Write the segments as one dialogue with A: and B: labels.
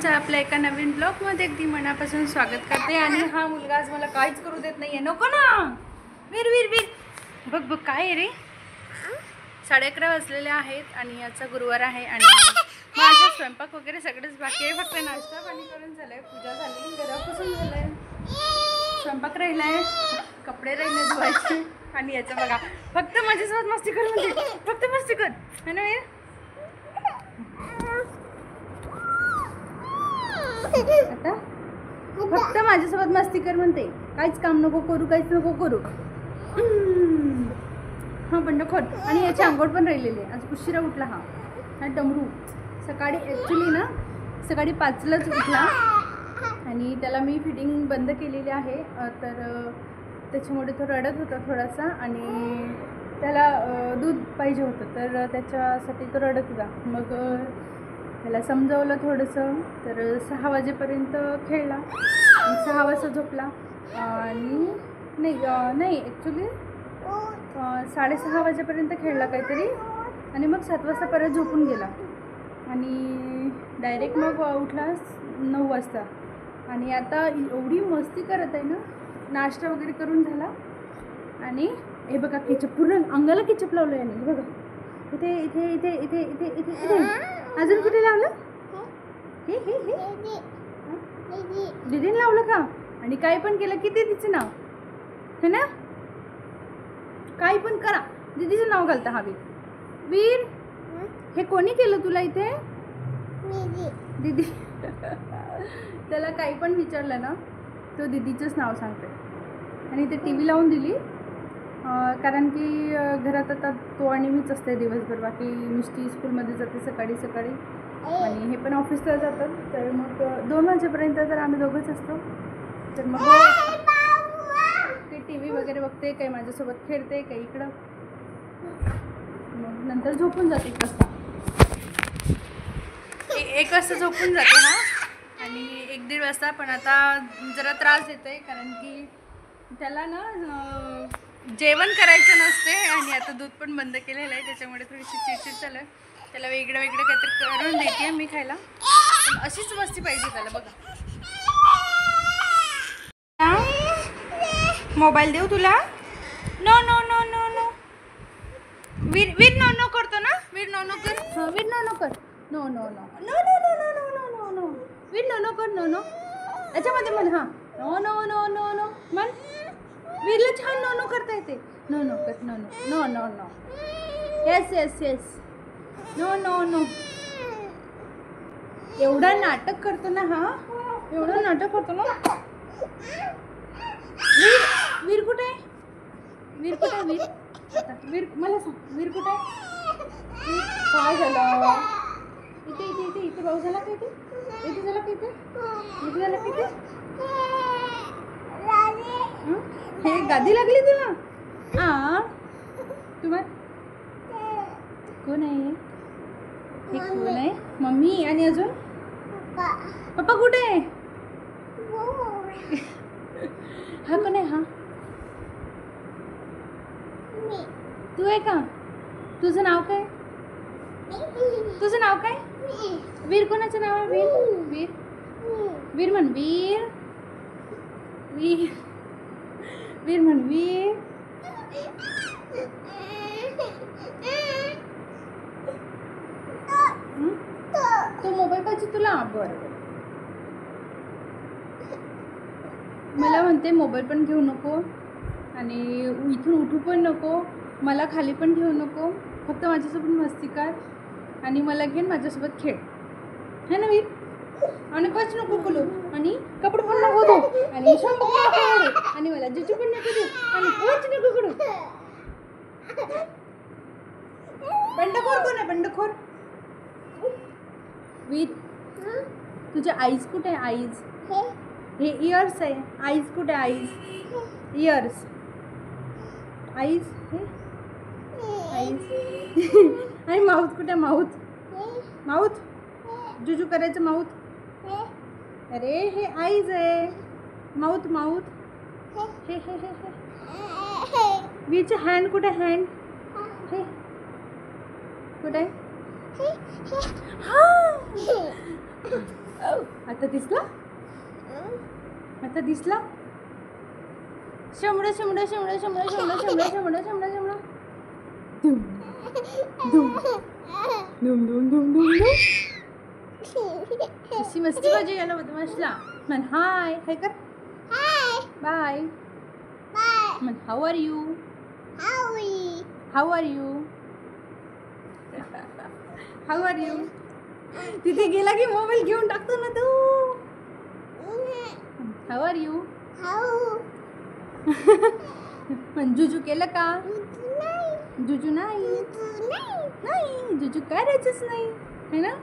A: तुमच्या आपल्या एका नवीन ब्लॉगमध्ये अगदी मनापासून स्वागत करते। आणि हा मुलगा आज मला काहीच करू देत नाहीये। नको ना वीर वीर वीर, बघ बघ काय आहे रे। 11:30 वाजलेले आहेत आणि याचा गुरुवार आहे आणि माझा स्वयंपाक वगैरे सगळंच बाकी आहे। फक्त नाश्ता पाणी करून झालंय, पूजा झाली, घरापासून झालंय, स्वयंपाक राहिलाय, कपडे राहिले धुवायचे आणि याचं बघा फक्त माझ्यासोबत मस्ती कर, म्हणजे फक्त मस्ती कर है ना वीर। आता फक्त माझ्यासोबत मस्ती कर म्हणते, काहीच काम नको करू, काहीच नको करू। हा बंडखोर। आणि याची आंघोळ पण राहिलेली आहे, आज उशिरा उठला हा डमरू। सकाळी ॲक्च्युली ना सकाळी 5लाच उठला आणि त्याला मी फिटिंग बंद केलेली आहे, तर त्याच्यामुळे तो रडत होता थोडासा आणि त्याला दूध पाहिजे होतं, तर त्याच्यासाठी तो रडत होता। मग त्याला समजावलं थोडंसं, तर 6 वाजेपर्यंत खेळला आणि 6 वाजता झोपला आणि नाही ॲक्च्युली 6:30 वाजेपर्यंत खेळला काहीतरी आणि मग 7 वाजता परत झोपून गेला आणि डायरेक्ट मग उठला 9 वाजता। आणि आता एवढी मस्ती करत आहे ना, नाश्ता वगैरे करून झाला आणि हे बघा केचप, पूर्ण अंगाला केचप लावलं याने, बघा इथे इथे इथे इथे इथे इथे इथे, अजून कुठे लावलं? हे हे हे दीदीने लावलं का? आणि काय पण केलं की दीदीचं नाव है ना, काय पण करा दीदीचं नाव घालता हा वीर। वीर हे कोणी केलं तुला इथे? दीदी त्याला काही पण विचारलं ना तो दीदीचंच नाव सांगते। आणि ते टी व्ही लावून दिली कारण की घरात आता तो आणि मीच असते दिवसभर, बाकी मिष्टी स्कूलमध्ये जाते सकाळी सकाळी आणि हे पण ऑफिसला जातात, तर मग 2 वाजेपर्यंत तर आम्ही दोघंच असतो। तर मग ते टी व्ही वगैरे बघते, काही माझ्यासोबत खेळते, काही इकडं, मग नंतर झोपून जाते 1 वाजता। 1 वाजता झोपून जाते हा आणि 1-1:30 वाजता। पण आता जरा त्रास देतोय कारण की त्याला ना जेवण करायचं नसते आणि आता दूध पण बंद केलेलं आहे, त्याच्यामुळे थोडीशी चिडचिड चालू आहे। त्याला वेगळं वेगळं काहीतरी करून देते मी खायला, पण अशीच मस्ती पाहिजे त्याला। बघा मोबाईल देऊ तुला? No no no no no, Veer Veer no no करतो ना, वीर नो नो कर, हां वीर नो नो कर, no no no no no no no no no no no, Veer no no कर, नो नो याच्यामध्ये म्हण, हां no no no no no म्हण, वीरला छान नो नो करता येते, नो नो कर, no no no no no, yes yes yes, no no no. एवढा नाटक करतो ना हा, एवढं नाटक करतो ना। वीर वीर कुठे आहे? वीर कुठे आहे? वीर आता वीर मला सांग, वीर कुठे आहे? काय झालं? इथे इथे इथे इथे पाऊस झाला का? इथे इथे झाला का? इथे झाला का? इथे हे गादी लागली तुला? तुम्हाला कोण आहे? हे कोण आहे? मम्मी आणि अजून पप्पा कुठे आहे? हा कोण आहे? हा तू आहे का? तुझं नाव काय? तुझं नाव काय? वीर कोणाचं नाव आहे? वीर वीर वीर म्हण, वीर वीर वीर म्हण, वीर। तो मोबाईल पाहिजे तुला? बरं मला म्हणते मोबाईल पण घेऊ नको आणि इथून उठू पण नको, मला खाली पण ठेवू नको, फक्त माझ्यासोबत मस्ती कर आणि मला घेऊन माझ्यासोबत खेळ, है ना वीर? आणि काहीच नको बोलू आणि कपडे पण नको धुवू आणि शंभू पण नको करू आणि मला जिजू पण नको देऊ आणि काहीच नको करू। बंडखोर कोण आहे? बंडखोर वीर। तुझ्या आईज कुठे आहे? आईज हे इयर्स आहे, आईज कुठे? आईज इयर्स, आईज हे आईज आणि माउथ कुठे? माउथ माउथ जुजू करायचं माउथ, अरे हे आईज आहे, माउथ माउथ हे हे हे हे। वीरचे हँड कुठे? हँड हे कुठे? हा आता दिसला? आता दिसला? शंभर शंभर शंभर शंभर शंभर शंभर शंभर शंभर शंभर धूम धूम धूम धूम धूम धूम. अशी मस्ती पाहिजे याला बदमाशला. म्हण हाय हाय कर. बाय म्हण how are you. How are you. How are you. तिथे गेला की मोबाईल घेऊन टाकतो ना तू. How are you. पण जुजू केलं का? जुजू नाही. नाही जुजू करायचंच नाही है ना.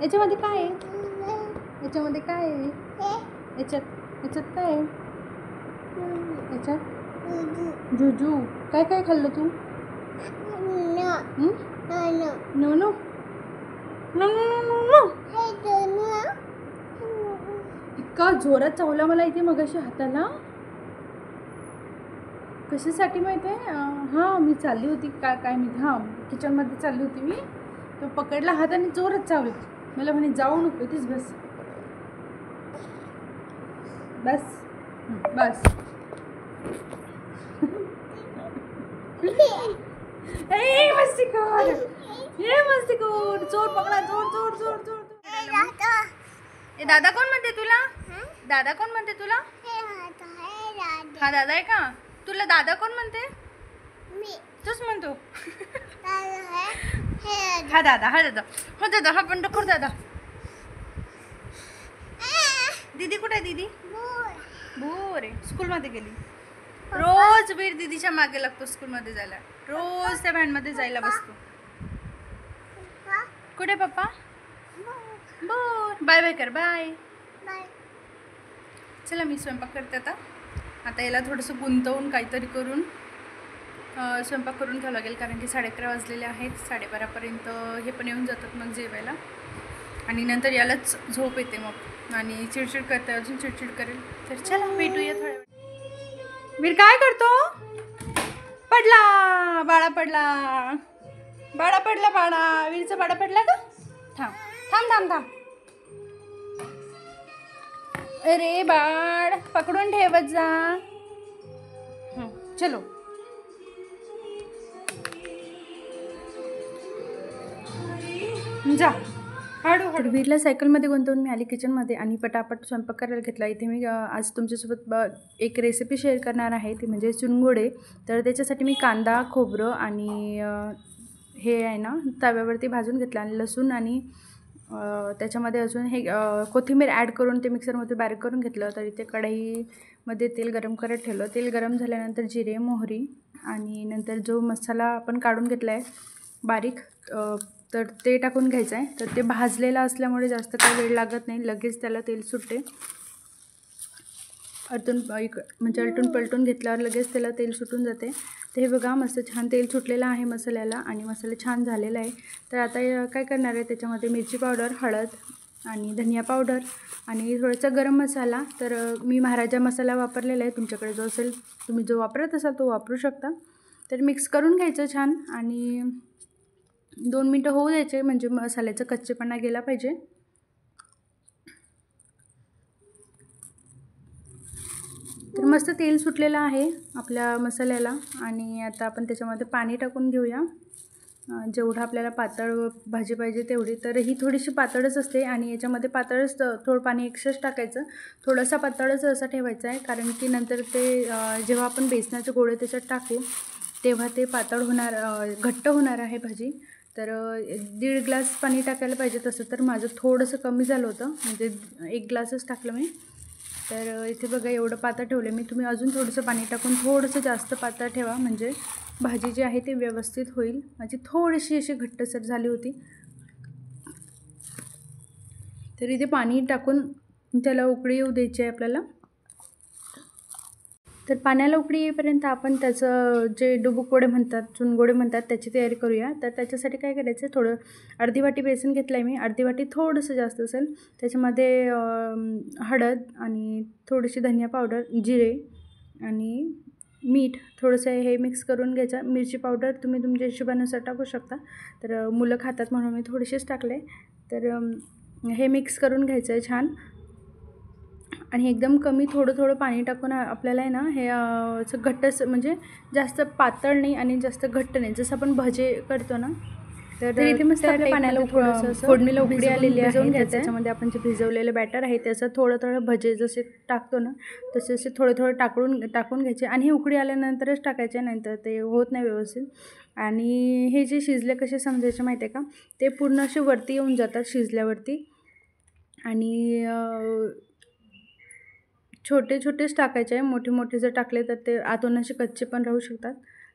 A: याच्यामध्ये काय आहे? याच्यामध्ये काय आहे? याच्यात काय आहे? याच्यात जुजू काय काय खाल्लं तू? No no no no no. इतका जोरात चावला मला इथे मगाशी हाताला. कशासाठी माहिती आहे? हां मी चालली होती काय मी किचनमध्ये चालली होती मी. तो पकडला हाताने जोरात चावला. मला म्हणे जाऊ नको इथेच बस बस बस. ए मस्तीखोर. हे मस्तीखोर. चोर पकडा. चोर चोर चोर चोर. ए दादा कोण म्हणते तुला? दादा कोण म्हणते तुला? हा दादा आहे का? तुला दादा कोण म्हणते? तूच म्हणतो. हा दादा हा दादा हो दादा हा पंढरपूर दादा. दीदी कुठे आहे? दीदी बोर आहे. स्कूलमध्ये गेली. रोज वीर दीदीच्या मागे लागतो स्कूलमध्ये जायला. रोज त्या व्हॅनमध्ये जायला बसतो. कुठे पप्पा? बोर. बाय बाय कर. बाय. चला मी स्वयंपाक करते आता याला थोडंसं गुंतवून काहीतरी करून स्वयंपाक करून घ्यावं लागेल. कारण की 11:30 वाजलेले आहेत. 12:30पर्यंत हे पण येऊन जातात मग जेवायला. आणि नंतर यालाच झोप येते मग आणि चिडचिड करते. अजून चिडचिड करेल. तर चला भेटूया थोड्या वेळ. वीर काय करतो? पडला बाळा. बाळा वीरचा बाळा पडला का? थांब. अरे बाळ पकडून ठेवत जा. चलो जा. हळू. वीरला सायकलमध्ये गुंतवून मी आली किचनमध्ये आणि पटापट स्वयंपाक करायला घेतला. इथे मी आज तुमच्यासोबत एक रेसिपी शेअर करणार आहे. ती म्हणजे चुनगोडे. तर त्याच्यासाठी मी कांदा खोबरं आणि हे आहे ना तव्यावरती भाजून घेतलं आणि लसूण आणि त्याच्यामध्ये अजून हे कोथिंबीर ॲड करून ते मिक्सरमध्ये बारीक करून घेतलं. तर इथे कढईमध्ये तेल गरम करत ठेवलं. तेल गरम झाल्यानंतर जिरे मोहरी आणि नंतर जो मसाला आपण काढून घेतला आहे बारीक तर ते टाकून घ्यायचं आहे. तर ते भाजलेलं असल्यामुळे जास्त काही वेळ लागत नाही. लगेच त्याला तेल सुटते. म्हणजे अलटून पलटून घेतल्यावर लगेच त्याला तेल सुटून जाते. तर हे बघा मस्त छान तेल सुटलेलं आहे मसाल्याला आणि मसाला छान झालेला आहे. तर आता काय करणार आहे त्याच्यामध्ये मिरची पावडर हळद आणि धनिया पावडर आणि थोडासा गरम मसाला. तर मी महाराजा मसाला वापरलेला आहे. तुमच्याकडे जो असेल तुम्ही जो वापरत असाल तो वापरू शकता. तर मिक्स करून घ्यायचं छान आणि 2 मिनटं होऊ द्यायचे म्हणजे मसाल्याचा कच्चेपणा गेला पाहिजे. तर मस्त तेल सुटलेलं आहे आपल्या मसाल्याला आणि आता आपण त्याच्यामध्ये पाणी टाकून घेऊया. जेवढं आपल्याला पातळ भाजी पाहिजे तेवढी. तर ही थोडीशी पातळच असते आणि याच्यामध्ये पातळच थोडं पाणी एक्स्ट्राच टाकायचं. थोडासा पातळच असा ठेवायचा आहे कारण की नंतर ते जेव्हा आपण बेसनाचे गोळे त्याच्यात टाकू तेव्हा ते पातळ होणार घट्ट होणार आहे भाजी. तर 1.5 ग्लास पाणी टाकायला पाहिजे. तसं तर माझं थोडंसं कमी झालं होतं म्हणजे 1 ग्लासच टाकलं मी. तर इथे बघा एवढं पातळ ठेवलं मी. तुम्ही अजून थोडंसं पाणी टाकून थोडंसं जास्त पातळ ठेवा म्हणजे भाजी जी आहे ती व्यवस्थित होईल. माझी थोडीशी अशी घट्टसर झाली होती. तर इथे पाणी टाकून त्याला उकळी येऊ द्यायची आहे आपल्याला. तर पाण्याला उकळी येईपर्यंत आपण त्याचं जे डुबुक म्हणतात चुनगोडे म्हणतात त्याची तयारी करूया. तर त्याच्यासाठी काय करायचं थोडं अर्धी वाटी बेसन घेतलं आहे मी. अर्धी वाटी थोडंसं जास्त असेल. त्याच्यामध्ये हळद आणि थोडीशी धनिया पावडर जिरे आणि मीठ थोडंसं हे मिक्स करून घ्यायचं. मिरची पावडर तुम्ही तुमच्या हिशोबानुसार टाकू शकता. तर मुलं खातात म्हणून मी थोडीशीच टाकले. तर हे मिक्स करून घ्यायचं आहे छान. आणि एकदम कमी थोडं पाणी टाकून आपल्याला आहे ना हे असं घट्ट म्हणजे जास्त पातळ नाही आणि जास्त घट्ट नाही, जसं आपण भजे करतो ना तर इथे मस्त आपल्या पाण्याला फोडणीला उकडी आलेली आहे. त्याच्यामध्ये आपण जे भिजवलेलं बॅटर आहे त्याचं थोडं भजे जसे टाकतो ना तसे थोडं टाकून घ्यायचे आणि हे उकडी आल्यानंतरच टाकायचे, नंतर ते होत नाही व्यवस्थित. आणि हे जे शिजले कसे समजायचे माहिती आहे का, ते पूर्ण असे वरती येऊन जातात शिजल्यावरती. आणि छोटेच टाकायचे आहे, मोठे जर टाकले तर ते आतून असे कच्चे पण राहू शकतात.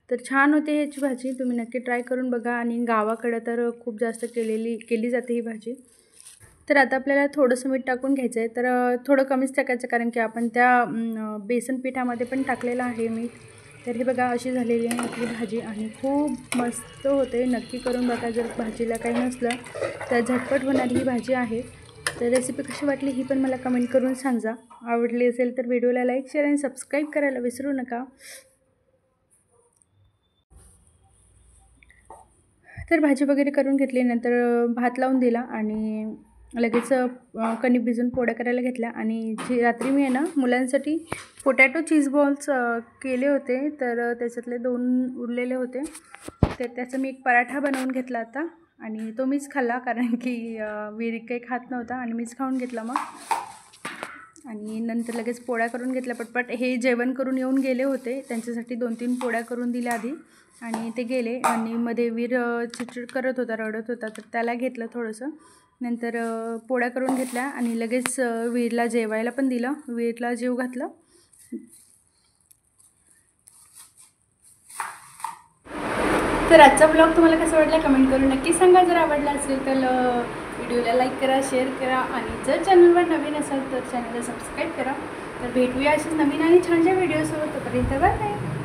A: तर छान होते ह्याची भाजी, तुम्ही नक्की ट्राय करून बघा. आणि गावाकडे तर खूप जास्त केली जाते ही भाजी. तर आता आपल्याला थोडंसं मीठ टाकून घ्यायचं आहे, तर थोडं कमीच टाकायचं कारण की आपण त्या बेसन पिठामध्ये पण टाकलेलं आहे मीठ. तर हे बघा अशी झालेली आहे आपली भाजी आणि खूप मस्त होते. नक्की करून बघा, जर भाजीला काही नसलं तर झटपट होणारी ही भाजी आहे. तर रेसिपी कशी वाटली ही पण मला कमेंट करून सांगा. आवडली असेल तर व्हिडिओला लाईक, शेअर आणि सबस्क्राईब करायला विसरू नका. तर भाजी वगैरे करून घेतल्यानंतर भात लावून दिला आणि लगेच कणिक भिजून पोळ्या करायला घेतल्या. आणि रात्री मी आहे ना मुलांसाठी पोटॅटो चीज बॉल्स केले होते, तर त्याच्यातले 2 उरलेले होते, तर त्याचा मी एक पराठा बनवून घेतला आता आणि तो मीच खाल्ला कारण की वीर काही खात नव्हता आणि मीच खाऊन घेतला मग. आणि नंतर लगेच पोळ्या करून घेतल्या पटपट. हे जेवण करून येऊन गेले होते, त्यांच्यासाठी 2-3 पोळ्या करून दिल्या आधी आणि ते गेले. आणि मध्ये वीर चिडचिड करत होता, रडत होता, तर त्याला घेतलं थोडंसं. नंतर पोळ्या करून घेतल्या आणि लगेच वीरला जेवायला पण दिलं, वीरला जेव घातलं. तर आजचा ब्लॉग तुम्हाला कसं वाटला कमेंट करून नक्की सांगा. जर आवडला असेल तर व्हिडिओला लाईक करा, शेअर करा आणि जर चॅनलवर नवीन असाल तर चॅनलला सबस्क्राईब करा. तर भेटूया अशीच नवीन आणि छानशा व्हिडिओसोबत. तोपर्यंत बाय बाय.